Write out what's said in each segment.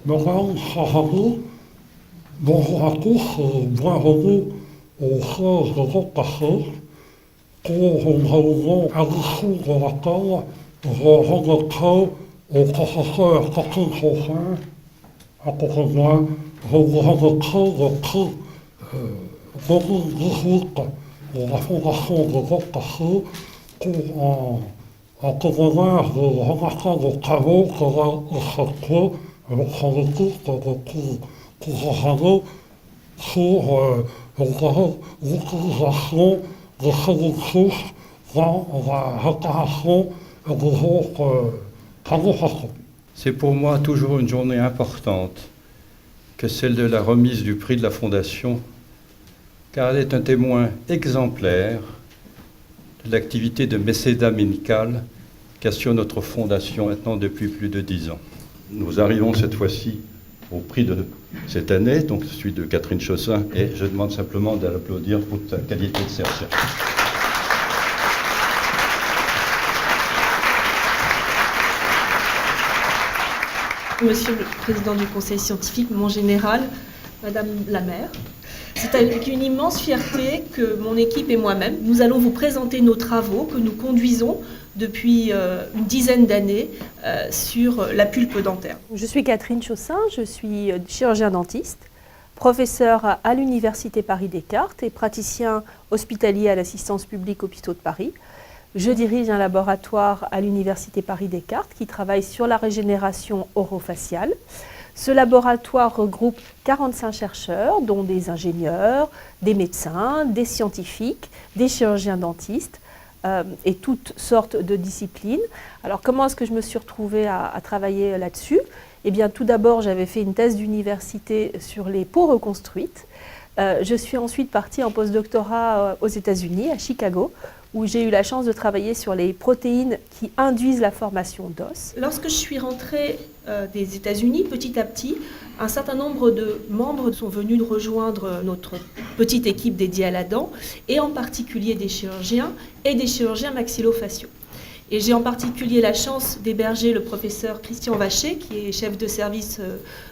Madame Sahari, bonjour à tous et bienvenue au siège de votre café pour une réunion à l'issue de laquelle je remettrai au professeur Catherine Chaussin, à côté de moi, je vous remettrai le prix 2018 de la Fondation de votre café pour en témoignage des remarquables travaux qu'elle a effectués avec son équipe depuis plusieurs années sur l'utilisation des cellules souches dans la réparation et des autres fabrications. C'est pour moi toujours une journée importante que celle de la remise du prix de la Fondation, car elle est un témoin exemplaire de l'activité de mécénat médical qu'assure notre Fondation maintenant depuis plus de 10 ans. Nous arrivons cette fois-ci au prix de cette année, donc celui de Catherine Chaussin, et je demande simplement de l'applaudir pour sa qualité de ses recherches. Monsieur le Président du Conseil scientifique, mon général, Madame la maire, c'est avec une immense fierté que mon équipe et moi-même, nous allons vous présenter nos travaux que nous conduisons depuis une dizaine d'années sur la pulpe dentaire. Je suis Catherine Chaussin, je suis chirurgien dentiste, professeur à l'Université Paris-Descartes et praticien hospitalier à l'assistance publique Hôpitaux de Paris. Je dirige un laboratoire à l'Université Paris-Descartes qui travaille sur la régénération orofaciale. Ce laboratoire regroupe 45 chercheurs, dont des ingénieurs, des médecins, des scientifiques, des chirurgiens dentistes et toutes sortes de disciplines. Alors comment est-ce que je me suis retrouvée à travailler là-dessus? Eh bien tout d'abord, j'avais fait une thèse d'université sur les peaux reconstruites. Je suis ensuite partie en postdoctorat aux États-Unis, à Chicago, où j'ai eu la chance de travailler sur les protéines qui induisent la formation d'os. Lorsque je suis rentrée des États-Unis, petit à petit, un certain nombre de membres sont venus rejoindre notre petite équipe dédiée à la dent, et en particulier des chirurgiens et des chirurgiens maxillofaciaux. Et j'ai en particulier la chance d'héberger le professeur Christian Vacher, qui est chef de service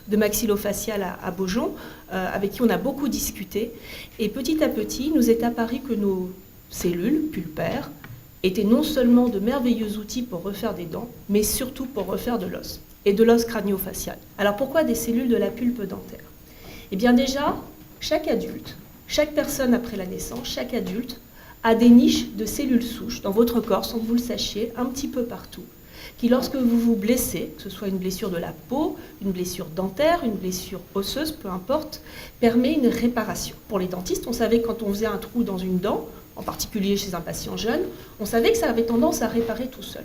de maxillofacial à Beaujon, avec qui on a beaucoup discuté. Et petit à petit, il nous est apparu que nos cellules pulpaires étaient non seulement de merveilleux outils pour refaire des dents, mais surtout pour refaire de l'os, et de l'os crânio-facial. Alors pourquoi des cellules de la pulpe dentaire? Eh bien déjà, chaque adulte, chaque personne après la naissance, chaque adulte a des niches de cellules souches dans votre corps, sans que vous le sachiez, un petit peu partout, qui lorsque vous vous blessez, que ce soit une blessure de la peau, une blessure dentaire, une blessure osseuse, peu importe, permet une réparation. Pour les dentistes, on savait que quand on faisait un trou dans une dent, en particulier chez un patient jeune, on savait que ça avait tendance à réparer tout seul.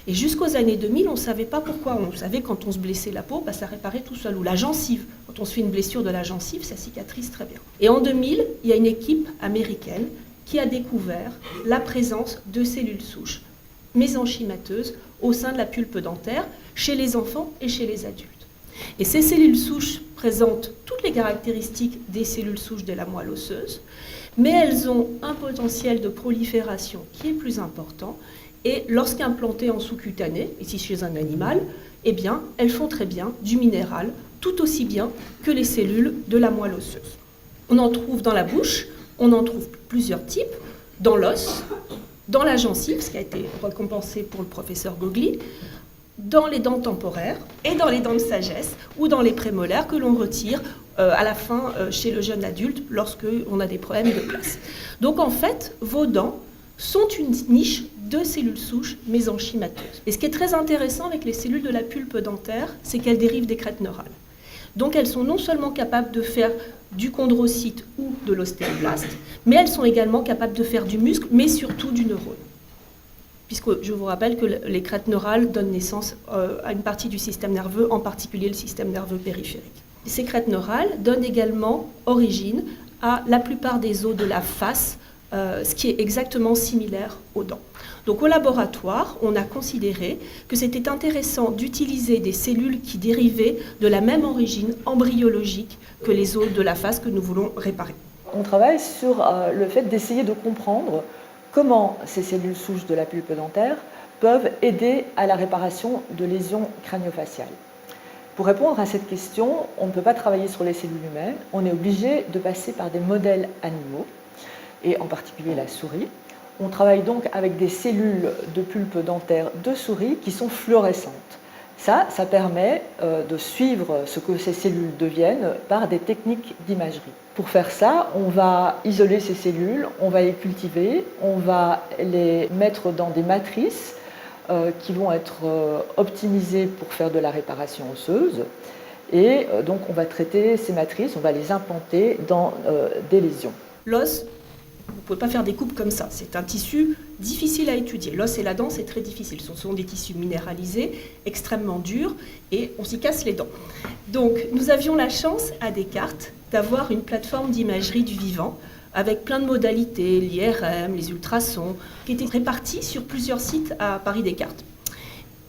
Et jusqu'aux années 2000, on ne savait pas pourquoi. On savait quand on se blessait la peau, ça réparait tout seul. Ou la gencive, quand on se fait une blessure de la gencive, ça cicatrise très bien. Et en 2000, il y a une équipe américaine qui a découvert la présence de cellules souches mésenchymateuses au sein de la pulpe dentaire, chez les enfants et chez les adultes. Et ces cellules souches présentent toutes les caractéristiques des cellules souches de la moelle osseuse, mais elles ont un potentiel de prolifération qui est plus important, et lorsqu'implantées en sous-cutané, ici chez un animal, eh bien, elles font très bien du minéral, tout aussi bien que les cellules de la moelle osseuse. On en trouve dans la bouche, on en trouve plusieurs types, dans l'os, dans la gencive, ce qui a été récompensé pour le professeur Gogli, dans les dents temporaires et dans les dents de sagesse ou dans les prémolaires que l'on retire à la fin chez le jeune adulte lorsqu'on a des problèmes de place. Donc en fait, vos dents sont une niche de cellules souches mésenchymateuses. Et ce qui est très intéressant avec les cellules de la pulpe dentaire, c'est qu'elles dérivent des crêtes neurales. Donc elles sont non seulement capables de faire du chondrocyte ou de l'ostéoblaste, mais elles sont également capables de faire du muscle, mais surtout du neurone. Puisque je vous rappelle que les crêtes neurales donnent naissance à une partie du système nerveux, en particulier le système nerveux périphérique. Ces crêtes neurales donnent également origine à la plupart des os de la face, ce qui est exactement similaire aux dents. Donc au laboratoire, on a considéré que c'était intéressant d'utiliser des cellules qui dérivaient de la même origine embryologique que les os de la face que nous voulons réparer. On travaille sur le fait d'essayer de comprendre comment ces cellules souches de la pulpe dentaire peuvent aider à la réparation de lésions crânio-faciales. Pour répondre à cette question, on ne peut pas travailler sur les cellules humaines, on est obligé de passer par des modèles animaux, et en particulier la souris. On travaille donc avec des cellules de pulpe dentaire de souris qui sont fluorescentes. Ça permet de suivre ce que ces cellules deviennent par des techniques d'imagerie. Pour faire ça, on va isoler ces cellules, on va les cultiver, on va les mettre dans des matrices qui vont être optimisées pour faire de la réparation osseuse. Et donc on va traiter ces matrices, on va les implanter dans des lésions. L'os, vous ne pouvez pas faire des coupes comme ça. C'est un tissu difficile à étudier. L'os et la dent, c'est très difficile. Ce sont des tissus minéralisés, extrêmement durs, et on s'y casse les dents. Donc, nous avions la chance, à Descartes, d'avoir une plateforme d'imagerie du vivant, avec plein de modalités, l'IRM, les ultrasons, qui étaient répartis sur plusieurs sites à Paris-Descartes.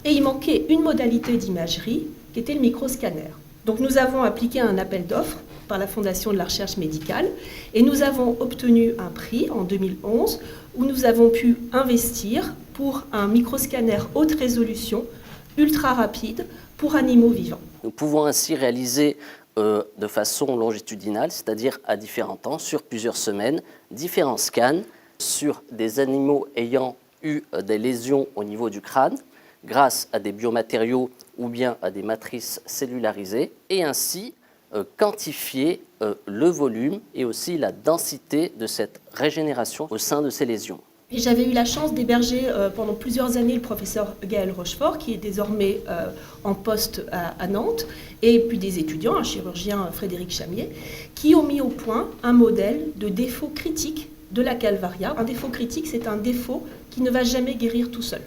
Et il manquait une modalité d'imagerie, qui était le microscanner. Donc, nous avons appliqué un appel d'offres par la Fondation de la recherche médicale, et nous avons obtenu un prix en 2011 où nous avons pu investir pour un microscanner haute résolution, ultra rapide, pour animaux vivants. Nous pouvons ainsi réaliser de façon longitudinale, c'est-à-dire à différents temps, sur plusieurs semaines, différents scans sur des animaux ayant eu des lésions au niveau du crâne, grâce à des biomatériaux ou bien à des matrices cellularisées, et ainsi quantifier le volume et aussi la densité de cette régénération au sein de ces lésions. Et j'avais eu la chance d'héberger pendant plusieurs années le professeur Gaël Rochefort, qui est désormais en poste à Nantes, et puis des étudiants, un chirurgien Frédéric Chamier, qui ont mis au point un modèle de défaut critique de la calvaria. Un défaut critique, c'est un défaut qui ne va jamais guérir tout seul,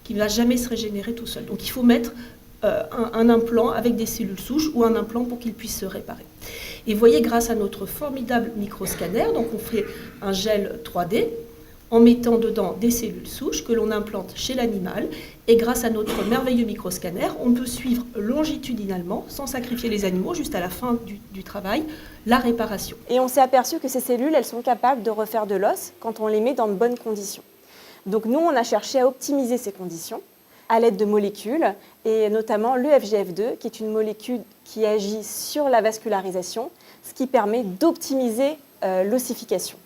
qui ne va jamais se régénérer tout seul. Donc il faut mettre un implant avec des cellules souches ou un implant pour qu'il puisse se réparer. Et vous voyez, grâce à notre formidable microscanner, donc on fait un gel 3D en mettant dedans des cellules souches que l'on implante chez l'animal, et grâce à notre merveilleux microscanner, on peut suivre longitudinalement, sans sacrifier les animaux, juste à la fin du travail, la réparation. Et on s'est aperçu que ces cellules, elles sont capables de refaire de l'os quand on les met dans de bonnes conditions. Donc nous, on a cherché à optimiser ces conditions à l'aide de molécules, et notamment le FGF2, qui est une molécule qui agit sur la vascularisation, ce qui permet d'optimiser l'ossification.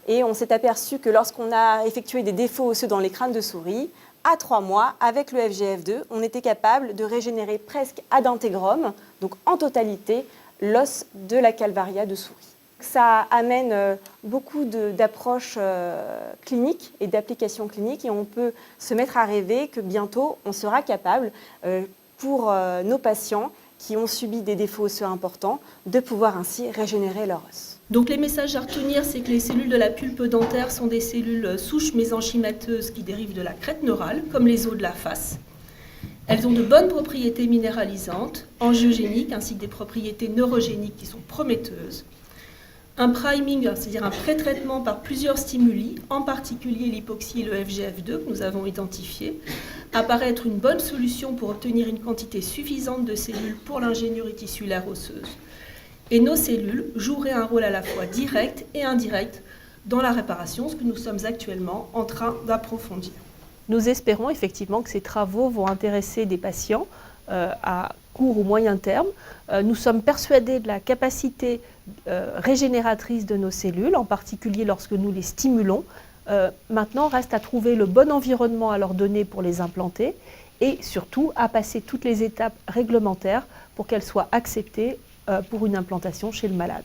Et on s'est aperçu que lorsqu'on a effectué des défauts osseux dans les crânes de souris, à 3 mois, avec le FGF2, on était capable de régénérer presque ad integrum, donc en totalité, l'os de la calvaria de souris. Ça amène beaucoup d'approches cliniques et d'applications cliniques, et on peut se mettre à rêver que bientôt on sera capable, pour nos patients qui ont subi des défauts osseux importants, de pouvoir ainsi régénérer leur os. Donc les messages à retenir, c'est que les cellules de la pulpe dentaire sont des cellules souches mésenchymateuses qui dérivent de la crête neurale, comme les os de la face. Elles ont de bonnes propriétés minéralisantes, angiogéniques, ainsi que des propriétés neurogéniques qui sont prometteuses. Un priming, c'est-à-dire un pré-traitement par plusieurs stimuli, en particulier l'hypoxie et le FGF2 que nous avons identifiés, apparaît être une bonne solution pour obtenir une quantité suffisante de cellules pour l'ingénierie tissulaire osseuse. Et nos cellules joueraient un rôle à la fois direct et indirect dans la réparation, ce que nous sommes actuellement en train d'approfondir. Nous espérons effectivement que ces travaux vont intéresser des patients à court ou moyen terme. Nous sommes persuadés de la capacité régénératrice de nos cellules, en particulier lorsque nous les stimulons. Maintenant, reste à trouver le bon environnement à leur donner pour les implanter, et surtout à passer toutes les étapes réglementaires pour qu'elles soient acceptées pour une implantation chez le malade.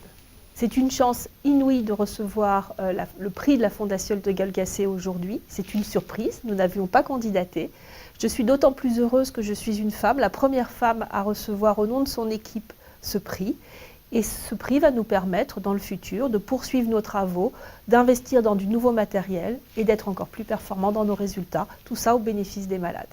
C'est une chance inouïe de recevoir le prix de la Fondation de Galgacé aujourd'hui. C'est une surprise, nous n'avions pas candidaté. Je suis d'autant plus heureuse que je suis une femme, la première femme à recevoir au nom de son équipe ce prix. Et ce prix va nous permettre dans le futur de poursuivre nos travaux, d'investir dans du nouveau matériel et d'être encore plus performants dans nos résultats, tout ça au bénéfice des malades.